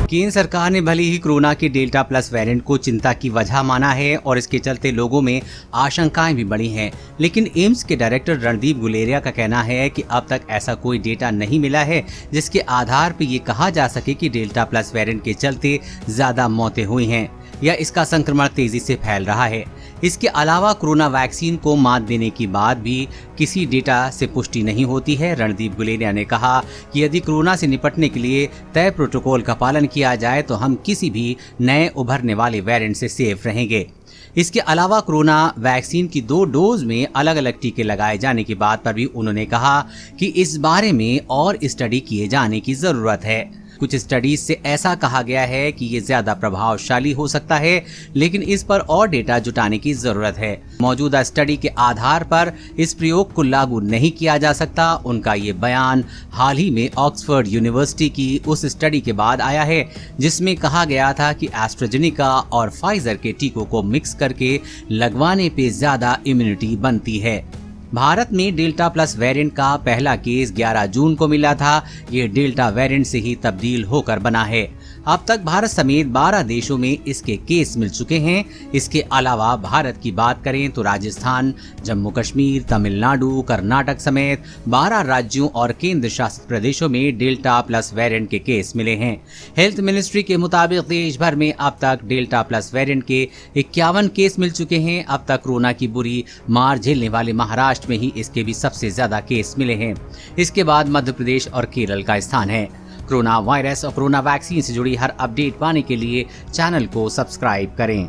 केंद्र सरकार ने भले ही कोरोना के डेल्टा प्लस वेरिएंट को चिंता की वजह माना है और इसके चलते लोगों में आशंकाएं भी बढ़ी हैं, लेकिन एम्स के डायरेक्टर रणदीप गुलेरिया का कहना है कि अब तक ऐसा कोई डेटा नहीं मिला है जिसके आधार पर ये कहा जा सके कि डेल्टा प्लस वेरिएंट के चलते ज्यादा मौतें हुई हैं या इसका संक्रमण तेजी से फैल रहा है। इसके अलावा कोरोना वैक्सीन को मात देने के बाद भी किसी डेटा से पुष्टि नहीं होती है। रणदीप गुलेरिया ने कहा कि यदि कोरोना से निपटने के लिए तय प्रोटोकॉल का पालन किया जाए तो हम किसी भी नए उभरने वाले वेरिएंट से सेफ रहेंगे। इसके अलावा कोरोना वैक्सीन की 2 डोज में अलग अलग टीके लगाए जाने की बात पर भी उन्होंने कहा कि इस बारे में और स्टडी किए जाने की जरूरत है। कुछ स्टडीज से ऐसा कहा गया है कि ये ज्यादा प्रभावशाली हो सकता है, लेकिन इस पर और डेटा जुटाने की जरूरत है। मौजूदा स्टडी के आधार पर इस प्रयोग को लागू नहीं किया जा सकता। उनका ये बयान हाल ही में ऑक्सफोर्ड यूनिवर्सिटी की उस स्टडी के बाद आया है जिसमें कहा गया था कि एस्ट्राजेनेका और फाइजर के टीकों को मिक्स करके लगवाने पे ज्यादा इम्यूनिटी बनती है। भारत में डेल्टा प्लस वेरिएंट का पहला केस 11 जून को मिला था। ये डेल्टा वेरिएंट से ही तब्दील होकर बना है। अब तक भारत समेत 12 देशों में इसके केस मिल चुके हैं। इसके अलावा भारत की बात करें तो राजस्थान, जम्मू कश्मीर, तमिलनाडु, कर्नाटक समेत 12 राज्यों और केंद्र शासित प्रदेशों में डेल्टा प्लस वेरिएंट के केस मिले हैं। हेल्थ मिनिस्ट्री के मुताबिक देश भर में अब तक डेल्टा प्लस वेरिएंट के 51 केस मिल चुके हैं। अब तक कोरोना की बुरी मार झेलने वाले महाराष्ट्र में ही इसके भी सबसे ज्यादा केस मिले हैं। इसके बाद मध्य प्रदेश और केरल का स्थान है। कोरोना वायरस और कोरोना वैक्सीन से जुड़ी हर अपडेट पाने के लिए चैनल को सब्सक्राइब करें।